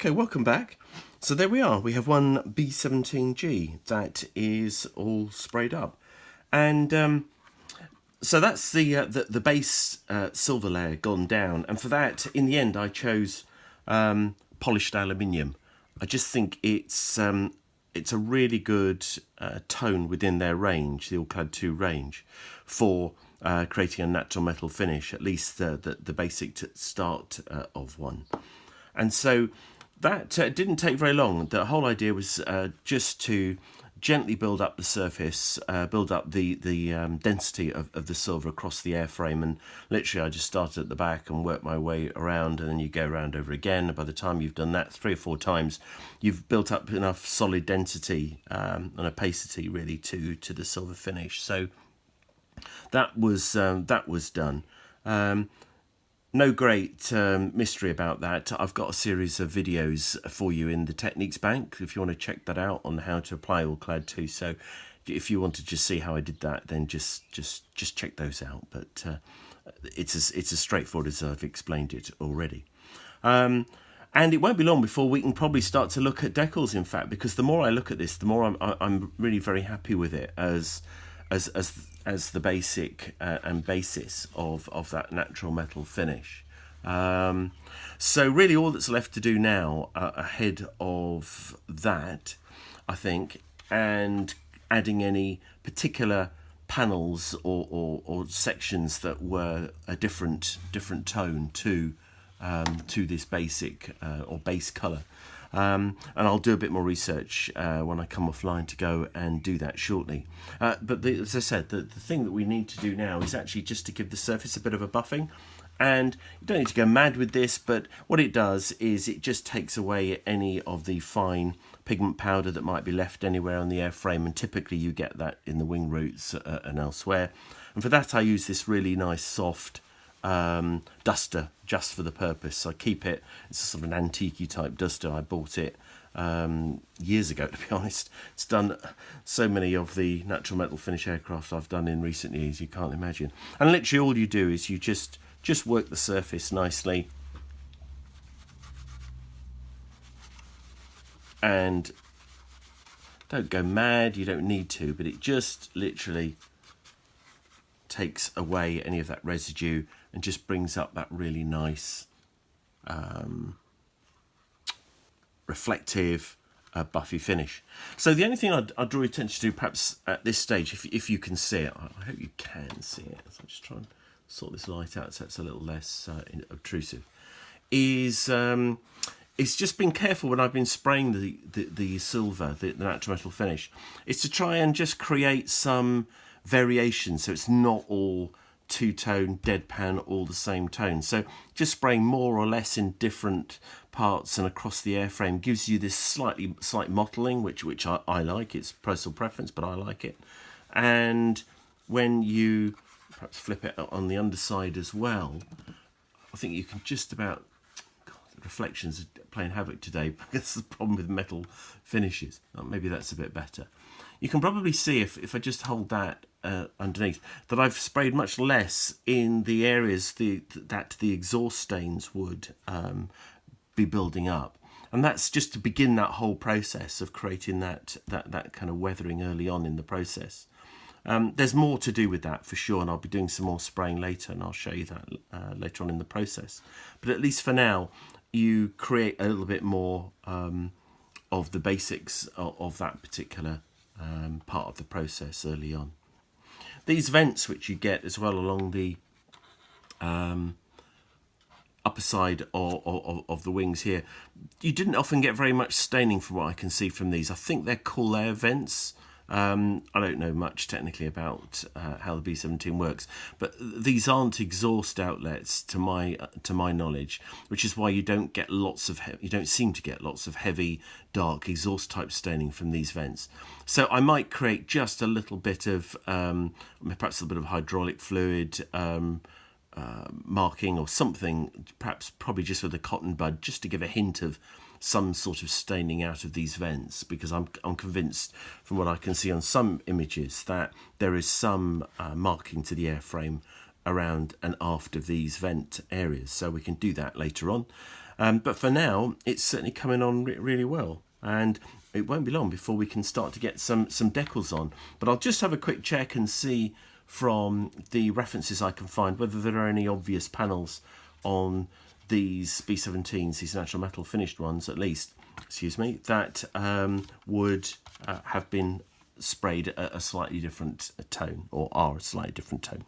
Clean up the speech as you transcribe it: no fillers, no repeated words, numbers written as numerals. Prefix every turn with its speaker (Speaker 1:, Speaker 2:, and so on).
Speaker 1: Okay, welcome back. So there we are. We have one B17G that is all sprayed up, and so that's the base silver layer gone down. And for that, in the end, I chose polished aluminium. I just think it's a really good tone within their range, the Allclad 2 range, for creating a natural metal finish. At least the basic start of one, and so. That didn't take very long. The whole idea was just to gently build up the surface, build up the density of the silver across the airframe. And literally I just started at the back and worked my way around, and then you go around over again. And by the time you've done that 3 or 4 times, you've built up enough solid density and opacity really to the silver finish. So that was done. No great mystery about that. I've got a series of videos for you in the Techniques bank if you want to check that out on how to apply Allclad 2. So if you want to just see how I did that, then just check those out. But it's as straightforward as I've explained it already. And it won't be long before we can probably start to look at decals, in fact, because the more I look at this, the more I'm really very happy with it as the basic and basis of that natural metal finish. So really all that's left to do now ahead of that, I think, and adding any particular panels or sections that were a different tone to this basic or base colour. And I'll do a bit more research when I come offline to go and do that shortly. But as I said, the thing that we need to do now is actually just to give the surface a bit of a buffing. And you don't need to go mad with this, but what it does is it just takes away any of the fine pigment powder that might be left anywhere on the airframe, and typically you get that in the wing roots and elsewhere. And for that I use this really nice soft duster just for the purpose. I keep it, it's a sort of an antique type duster. I bought it years ago, to be honest. It's done so many of the natural metal finish aircraft I've done in recent years, you can't imagine. And literally all you do is you just work the surface nicely, and don't go mad, you don't need to, but it just literally takes away any of that residue and just brings up that really nice reflective buffy finish. So the only thing I'd draw your attention to perhaps at this stage, if you can see it, I hope you can see it, so I'm just trying to sort this light out so it's a little less obtrusive, is just being careful when I've been spraying the silver, the natural metal finish, is to try and just create some variation so it's not all two-tone deadpan all the same tone. So just spraying more or less in different parts and across the airframe gives you this slight mottling, which I like. It's personal preference, but I like it. And when you perhaps flip it on the underside as well, I think you can just about, God, the reflections are playing havoc today. That's the problem with metal finishes. Maybe that's a bit better. You can probably see if I just hold that underneath, that I've sprayed much less in the areas that the exhaust stains would be building up. And that's just to begin that whole process of creating that kind of weathering early on in the process. There's more to do with that for sure, and I'll be doing some more spraying later, and I'll show you that later on in the process. But at least for now, you create a little bit more of the basics of that particular part of the process early on. These vents which you get as well along the upper side of the wings here, you didn't often get very much staining from what I can see from these. I think they're cool air vents. I don't know much technically about how the B-17 works, but these aren't exhaust outlets to my knowledge, which is why you don't get you don't seem to get lots of heavy, dark exhaust type staining from these vents. So I might create just a little bit of perhaps a bit of hydraulic fluid marking or something, probably just with a cotton bud, just to give a hint of some sort of staining out of these vents, because I'm convinced from what I can see on some images that there is some marking to the airframe around and aft of these vent areas. So we can do that later on. But for now, it's certainly coming on really well. And it won't be long before we can start to get some decals on. But I'll just have a quick check and see from the references I can find whether there are any obvious panels on these B17s, these natural metal finished ones at least, excuse me, that would have been sprayed a slightly different tone, or are a slightly different tone.